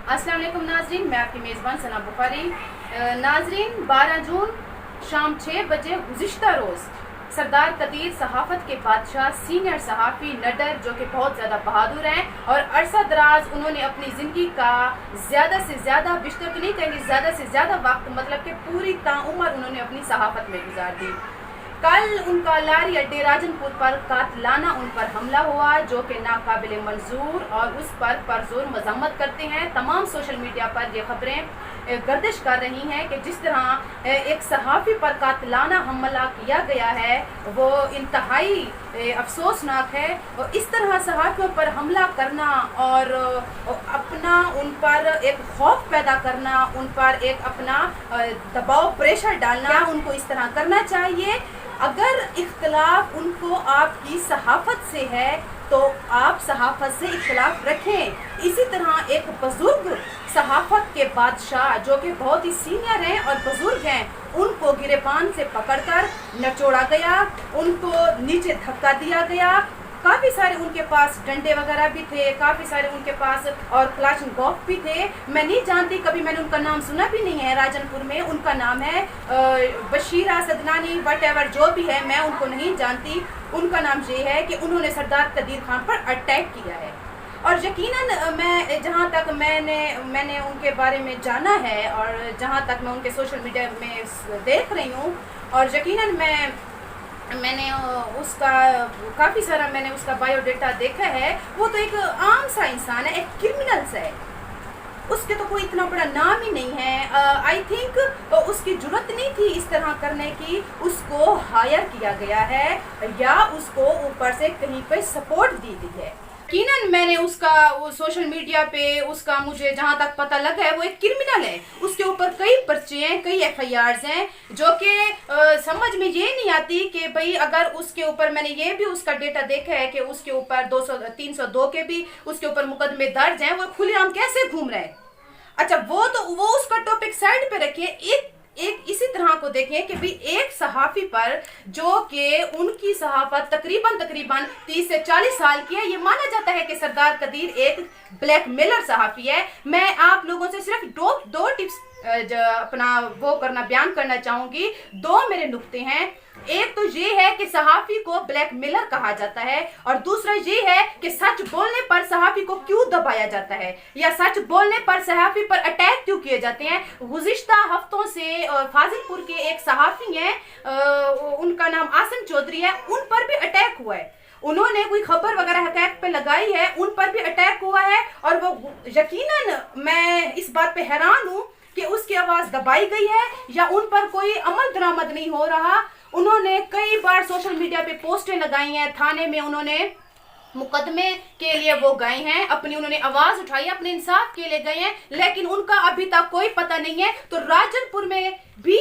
अस्सलाम वालेकुम नाजरीन, मैं आपकी मेज़बान सना बुखारी। नाजरीन, 12 जून शाम 6 बजे गुज़िश्ता रोज़ सरदार कदीर सहाफ़त के बादशाह सीनियर सहाफ़ी नडर, जो कि बहुत ज़्यादा बहादुर हैं और अरसा दराज उन्होंने अपनी ज़िंदगी का ज़्यादा से ज़्यादा, बिश्तर तो नहीं कहेंगे, ज़्यादा से ज़्यादा वक्त मतलब कि पूरी ताउम्र उन्होंने अपनी सहाफ़त में गुजार दी। कल उनका लारी अड्डे राजनपुर पर कातलाना उन पर हमला हुआ, जो कि नाकाबिल मंजूर और उस पर परजोर मजम्मत करते हैं। तमाम सोशल मीडिया पर ये खबरें गर्दिश कर रही हैं कि जिस तरह एक सहाफ़ी पर कातलाना हमला किया गया है वो इंतहाई अफसोसनाक है। और इस तरह सहाफ़ियों पर हमला करना और अपना उन पर एक खौफ पैदा करना, उन पर एक अपना दबाव प्रेशर डालना, उनको इस तरह करना चाहिए। अगर इख्तिलाफ उनको आपकी सहाफ़त से है तो आप सहाफ़त से इख्तिलाफ रखें। इसी तरह एक बुजुर्ग सहाफ़त के बादशाह जो कि बहुत ही सीनियर हैं और बुजुर्ग हैं, उनको गिरेबान से पकड़कर नचोड़ा गया, उनको नीचे धक्का दिया गया। काफ़ी सारे उनके पास डंडे वगैरह भी थे, काफ़ी सारे उनके पास और क्लाशनकोफ भी थे। मैं नहीं जानती, कभी मैंने उनका नाम सुना भी नहीं है। राजनपुर में उनका नाम है बशीरा सदनानी, वट एवर जो भी है, मैं उनको नहीं जानती। उनका नाम ये है कि उन्होंने सरदार कदीर खान पर अटैक किया है। और यकीनन मैं जहाँ तक मैंने उनके बारे में जाना है और जहाँ तक मैं उनके सोशल मीडिया में देख रही हूँ, और यकीनन मैंने उसका काफ़ी सारा मैंने उसका बायोडेटा देखा है। वो तो एक आम सा इंसान है, एक क्रिमिनल सा है, उसके तो कोई इतना बड़ा नाम ही नहीं है। आई थिंक उसकी जरूरत नहीं थी इस तरह करने की। उसको हायर किया गया है या उसको ऊपर से कहीं पे सपोर्ट दी गई है। यकीनन मैंने उसका वो सोशल मीडिया पे उसका मुझे जहाँ तक पता लगा है वो एक क्रिमिनल है। उसके ऊपर कई पर्चे हैं, कई FIRs हैं, जो कि समझ में ये नहीं आती कि भाई अगर उसके ऊपर, मैंने ये भी उसका डेटा देखा है कि उसके ऊपर 302 के भी उसके ऊपर मुकदमे दर्ज हैं, वो खुलेआम कैसे घूम रहा है। अच्छा, वो उसका टॉपिक साइड पे रखिए। एक इसी तरह को देखें कि भी एक सहाफ़ी पर जो कि उनकी सहाफ़त तकरीबन 30 से 40 साल की है, ये माना जाता है कि सरदार कदीर एक ब्लैकमेलर सहाफ़ी है। मैं आप लोगों से सिर्फ दो टिप्स अपना बयान करना चाहूंगी। दो मेरे नुक्ते हैं। एक तो ये है कि सहाफ़ी को ब्लैकमेलर कहा जाता है, और दूसरा ये है कि सच बोलने पर सहाफ़ी को क्यों दबाया जाता है, या सच बोलने पर सहाफ़ी पर अटैक क्यों किए जाते हैं। गुज़िश्ता हफ्तों से फाजिलपुर के एक सहाफ़ी हैं, उनका नाम आसन चौधरी है, उन पर भी अटैक हुआ है। उन्होंने कोई खबर वगैरह हक़ाइक़ पे लगाई है, उन पर भी अटैक हुआ है। और वो यकीनन मैं इस बात पे हैरान हूँ कि उसकी आवाज़ दबाई गई है या उन पर कोई अमल दरामद नहीं हो रहा। उन्होंने कई बार सोशल मीडिया पे पोस्टें लगाई हैं, थाने में उन्होंने मुकदमे के लिए वो गए हैं, उन्होंने आवाज उठाई है, अपने इंसाफ के लिए गए हैं, लेकिन उनका अभी तक कोई पता नहीं है। तो राजनपुर में भी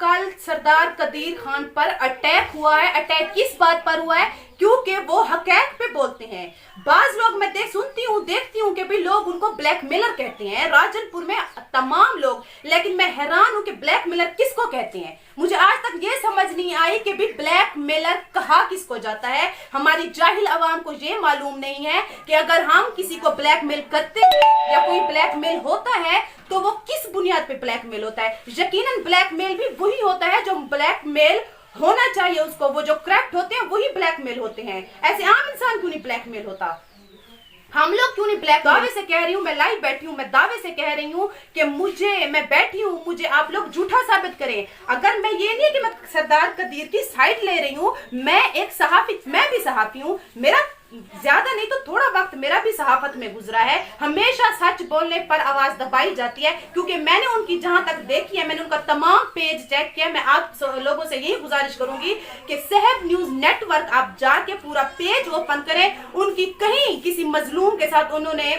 कल सरदार कदीर खान पर अटैक हुआ है। अटैक किस बात पर हुआ है? क्योंकि वो हक़ाइक़ पे बोलते हैं। बाज लोग मैं देखती हूँ कि भी लोग उनको ब्लैकमेलर कहते हैं, राजनपुर में तमाम लोग। लेकिन मैं हैरान हूँ कि ब्लैकमेलर किसको कहते हैं। मुझे आज तक ये समझ नहीं आई कि भी ब्लैकमेलर कहा किसको जाता है। हमारी जाहिल आवाम को ये मालूम नहीं है कि अगर हम किसी को ब्लैकमेल करते हैं या कोई ब्लैकमेल होता है तो वो किस बुनियाद पे ब्लैकमेल होता है। यकीनन ब्लैकमेल भी वही होता है जो ब्लैकमेल होना चाहिए उसको। वो जो करप्ट होते हैं वही ब्लैकमेल होते हैं। ऐसे आम इंसान क्यों नहीं ब्लैकमेल होता? हम लोग क्यों नहीं ब्लैक? दावे से कह रही हूँ, मैं लाइव बैठी हूँ, मैं दावे से कह रही हूँ कि मैं बैठी हूँ, मुझे आप लोग झूठा साबित करें। अगर मैं ये नहीं कि मैं सरदार कदीर की साइड ले रही हूँ, मैं एक सहाफ़ी, मैं भी सहाफ़ी हूँ, मेरा ज्यादा नहीं तो थोड़ा वक्त मेरा भी सहाफ़त में गुजरा है। हमेशा सच बोलने पर आवाज दबाई जाती है, क्योंकि मैंने उनकी जहां तक देखी है, मैंने उनका तमाम पेज चेक किया। मैं आप लोगों से यही गुजारिश करूंगी कि सहब न्यूज नेटवर्क आप जाके पूरा पेज ओपन करें। उनकी कहीं किसी मजलूम के साथ उन्होंने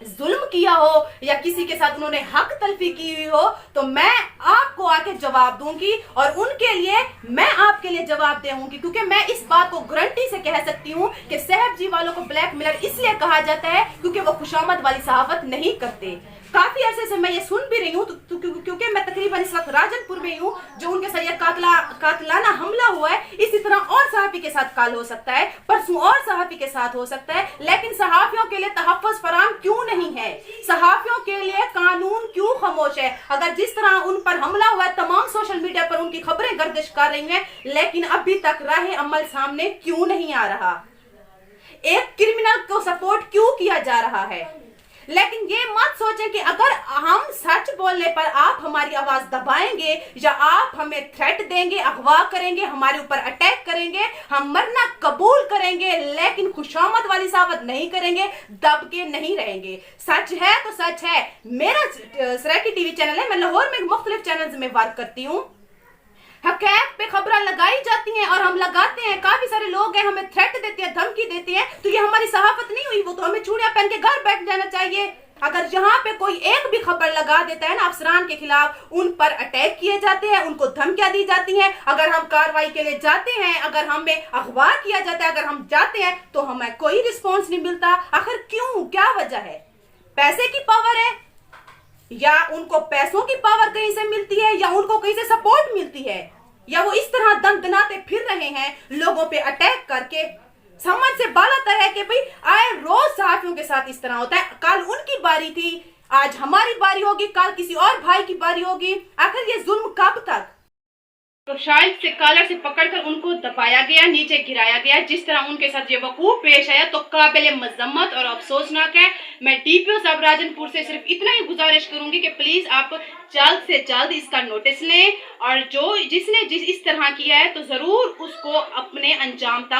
जुल्म किया हो या किसी के साथ उन्होंने हक तलफी की हुई हो तो मैं आपको आके जवाब दूंगी, और उनके लिए मैं आपके लिए जवाब दूंगी। क्योंकि मैं इस बात को गारंटी से कह सकती हूँ कि सहब जी वालों को ब्लैकमेलर इसलिए कहा जाता है क्योंकि वो खुशामद वाली सहाफ़त नहीं करते। काफी अरसे से मैं ये सुन भी रही हूँ क्योंकि मैं तकरीबन इस वक्त राजनपुर में हूँ, जो उनके साथ ये कातलाना हमला हुआ है, इसी तरह और सहाफी के साथ काल हो सकता है, परसों और सहाफी के साथ हो सकता है। लेकिन सहाफियों के लिए तहफ़्फ़ुज़ फराम क्यों नहीं है? सहाफियों के लिए कानून क्यों खामोश है? अगर जिस तरह उन पर हमला हुआ है, तमाम सोशल मीडिया पर उनकी खबरें गर्दिश कर रही हैं, लेकिन अभी तक राह अमल सामने क्यों नहीं आ रहा? एक क्रिमिनल को सपोर्ट क्यों किया जा रहा है? लेकिन ये मत सोचें कि अगर हम सच बोलने पर आप हमारी आवाज दबाएंगे या आप हमें थ्रेट देंगे, अगवा करेंगे, हमारे ऊपर अटैक करेंगे, हम मरना कबूल करेंगे, लेकिन खुशामद वाली सावत नहीं करेंगे, दब के नहीं रहेंगे। सच है तो सच है। मेरा सराकी टीवी चैनल है, मैं लाहौर में मुख्तलिफ चैनल में वर्क करती हूँ। हक़ाइक़ पे खबरें लगाई जाती हैं और हम लगाते हैं, काफी सारे लोग हैं हमें थ्रेट देते हैं, धमकी देते हैं, तो ये हमारी सहाफत नहीं हुई। वो तो हमें चूड़ियां पहन के घर बैठ जाना चाहिए। अगर जहां पे कोई एक भी खबर लगा देता है ना अफसरान के खिलाफ, उन पर अटैक किए जाते हैं, उनको धमकियां दी जाती हैं। अगर हम कार्रवाई के लिए जाते हैं, अगर हमें अगवा किया जाता है, अगर हम जाते हैं तो हमें कोई रिस्पॉन्स नहीं मिलता। आखिर क्यों? क्या वजह है? पैसे की पावर है, या उनको पैसों की पावर कहीं से मिलती है, या उनको कहीं से सपोर्ट मिलती है, या वो इस तरह दंदनाते फिर रहे हैं लोगों पे अटैक करके? समझ से बालातर है कि भाई आए रोज सहाफियों के साथ इस तरह होता है। कल उनकी बारी थी, आज हमारी बारी होगी, कल किसी और भाई की बारी होगी। आखिर ये जुल्म कब तक? तो शायद से कॉलर से पकड़कर उनको दबाया गया, नीचे गिराया गया। जिस तरह उनके साथ ये वकूफ पेश आया तो काबिल मजम्मत और अफसोसनाक है। मैं डीपीओ साहब राजनपुर से सिर्फ इतना ही गुजारिश करूंगी कि प्लीज आप जल्द से जल्द इसका नोटिस लें, और जो जिसने इस तरह किया है तो जरूर उसको अपने अंजाम तक